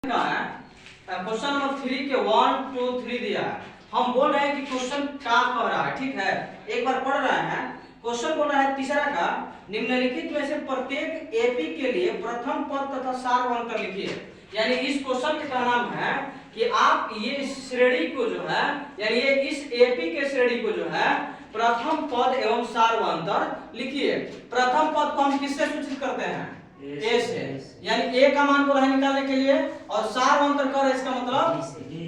Question number 3 के 1 2 3 दिया है। हम बोल रहे हैं कि क्वेश्चन क्या कह रहा है, ठीक है। एक बार पढ़ रहे हैं। क्वेश्चन बोल रहा है तीसरा का, निम्नलिखित में से प्रत्येक एपी के लिए प्रथम पद तथा सारवंतर लिखिए। यानी इस क्वेश्चन का नाम है कि आप ये श्रेणी को जो है, यानी ये इस एपी के श्रेणी को जो है प्रथम पद एवं सारवंतर लिखिए। प्रथम पद को हम किससे सूचित करते हैं? ए से। यानी ए का मान बोला है निकालने के लिए, और सारवंतर कर इसका मतलब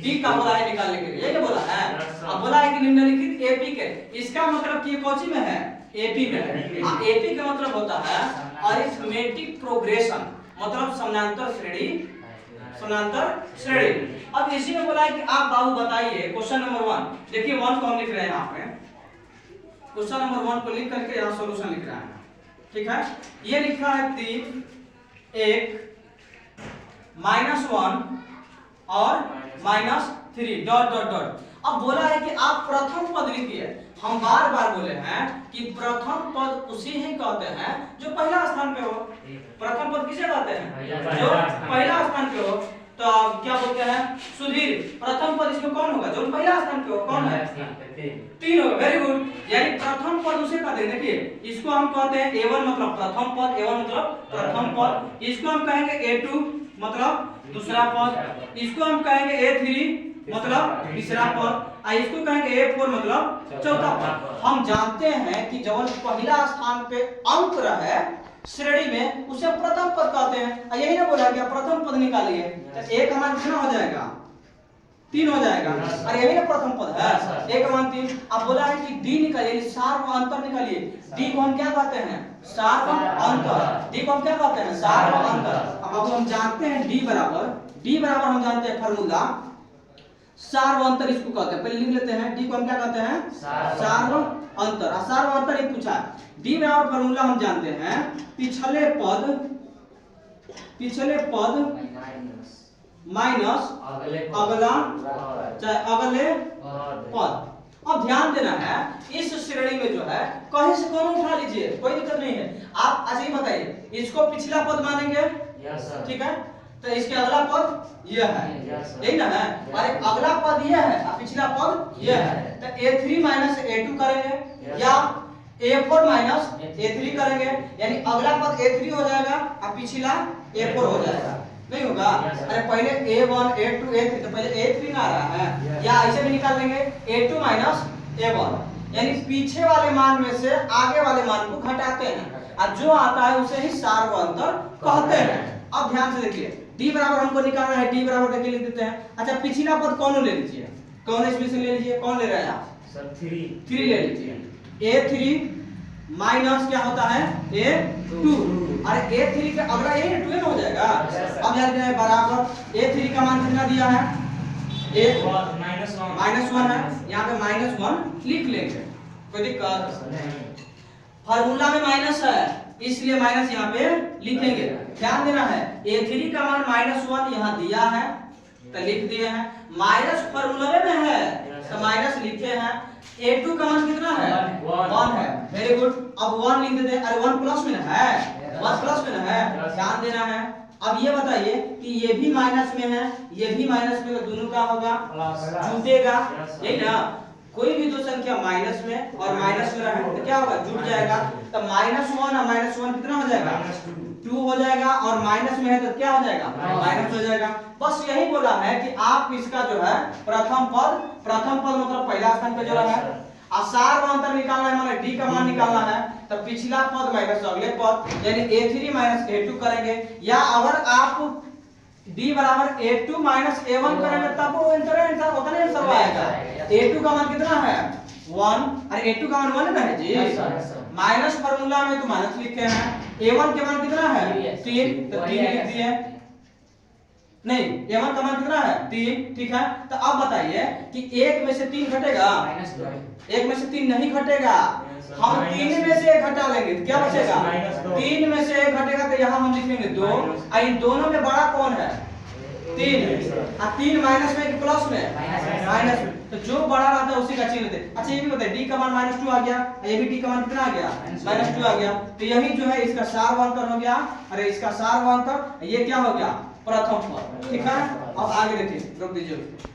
डी का बोला है निकालने के लिए। ये क्या बोला है? अब बोला है कि निम्नलिखित एपी के, इसका मतलब कि कौन सी में है? एपी में है। एपी का मतलब होता है अरिथमेटिक प्रोग्रेशन, मतलब समानांतर श्रेणी। समानांतर श्रेणी। अब इसी में बोला है कि आप बाबू बताइए क्वेश्चन नंबर 1। देखिए 1 को हम लिख रहे हैं यहाँ पे। क्वेश्चन नंबर 1 को लिख करके यहाँ सॉल्यूशन लिख रहे हैं, ठीक है। ये लिखा है 3 1 -1 और -3 डॉट डॉट डॉट। अब बोला है कि आप प्रथम पद लिखिए। हम बार बार बोले हैं कि प्रथम पद उसी ही कहते हैं जो पहला स्थान पे हो। प्रथम पद किसे कहते हैं? जो पहला स्थान पे हो। तो क्या बोलते हैं? सुधीर, प्रथम पद इसमें कौन होगा? जो पहला स्थान पे हो। कौन है? 3 होगा। Very good. यानी प्रथम पद उसे कहते हैं। देखिए इसको हम कहते हैं A1 मतलब प्रथम पद, A1 मतलब प्रथम पद। इसको हम कहेंगे A2 मतलब दूसरा पद। इसको हम कहेंगे A3 मतलब तीसरा पद, और इसको कहेंगे A4 मतलब चौथा पद। हम जानते हैं कि जब पहला स्थान पे अंक रहे श्रेणी में उसे प्रथम पद कहते हैं। यही ना बोला गया प्रथम पद निकालिए। A का मान कितना हो जाएगा? 3 हो जाएगा। और यही ना प्रथम पद है। A का मान 3। अब बोला है कि D निकालिए, सार्वअंतर निकालिए। D को हम क्या कहते हैं? सार्वअंतर। D को हम क्या कहते हैं? सार्वअंतर। अब हम जानते हैं D बराबर हम जानते हैं फार्मूला सार्वअंतर इसको कहते हैं। पहले लिख लेते हैं D को हम क्या कहते हैं? सार्वअंतर। सार्वअंतर ही पूछा है। D बराबर फार्मूला हम जानते हैं पिछले पद माइनस अगला चाहे अगले पद। अब ध्यान देना है, इस श्रेणी में जो है कहीं से कौन उठा लीजिए, कोई दिक्कत नहीं है। आप ऐसे ही बताइए, इसको पिछला पद मानेंगे, ठीक है, तो इसके अगला पद यह है, यही ना है। और एक अगला पद यह है और पिछला पद यह है। तो A3 A2 करेंगे या A4 A3 करेंगे। यानी अगला पद A3 हो जाएगा और पिछला A4 हो जाएगा। नहीं होगा? अरे पहले A1 A2 A3, तो पहले A3 ना आ रहा है, या ऐसे भी निकाल लेंगे A2 A1। यानी पीछे वाले मान में से आगे वाले मान को घटाते हैं, और जो आता है उसे ही सार्वअंतर कहते हैं। अब ध्यान से देखिए, D बराबर हमको निकालना है। D बराबर देखिए लिख देते हैं। अच्छा पिछला पद कौन ले लीजिए? कौन इसमें से ले लीजिए? कौन ले रहे हैं आप? सर 3 ले लीजिए। A3 माइनस क्या होता है? A2। अरे A3 का अगला यही 2 हो जाएगा। अब ध्यान देना है बराबर A3 का मान कितना दिया है? -1 है। यहाँ पे -1 लिख लेंगे, कोई दिक्कत नहीं। फार्मूला में माइनस है इसलिए माइनस यहाँ पे लिखेंगे। ध्यान देना है A3 का मान -1 यहाँ दिया है तो लिख दिए हैं। माइनस फार्मूला में है तो माइनस लिखे हैं। A2 का मान कितना है? 1 है। Very good. अब 1 लिख देते हैं। अरे 1 प्लस में है, 1 प्लस में है, ध्यान देना है। अब ये बताइए कि ये भी माइनस में है, ये भी माइनस में, दोनों का होगा जुटेगा, यही ना। कोई भी दो संख्या माइनस में और माइनस में रहे तो क्या होगा? जुट जाएगा। तो -1 और -1 कितना हो जाएगा? 2 हो जाएगा। और माइनस में है तो क्या हो जाएगा? माइनस हो जाएगा। बस यही बोला है कि आप इसका जो है प्रथम पद मतलब पहला स्थान पे जो है, और सार्वअंतर निकालना है, मतलब D का मान निकालना है। तो पिछला पद माइनस अगले पद, यानी A3 A2 करेंगे। या अगर आप D बराबर A2 A1 करेंगे तब वो आंसर उतना आंसर आएगा। A2 का मान कितना है? 1। अरे A2 का मान 1 है जी। माइनस फार्मूला में तो माइनस लिखे हैं। A1 के मान कितना है? 3, तो 3 लिख दिए। नहीं, A1 का मान कितना है? 3, ठीक है। तो अब बताइए कि 1 में से 3 घटेगा? 1 में से 3 नहीं घटेगा। हम 3 में से 1 घटा लेंगे तो क्या बचेगा? 3 में से 1 घटेगा तो यहाँ हम लिखेंगे 2। और इन दोनों में बड़ा कौन है? 3। और 3 माइनस में कि प्लस में? माइनस में। तो जो बड़ा रहता है उसी का चिन्ह देते। अच्छा ये भी बताइए, D का मान -2 आ गया, ये भी D का मान कितना आ गया? -2 आ गया। तो यही जो है इसका सार्वअंतर हो गया। अरे इसका सार्वअंतर ये क्या हो गया? प्रथम पद, ठीक है। अब आगे देखिए, रुक दीजिए।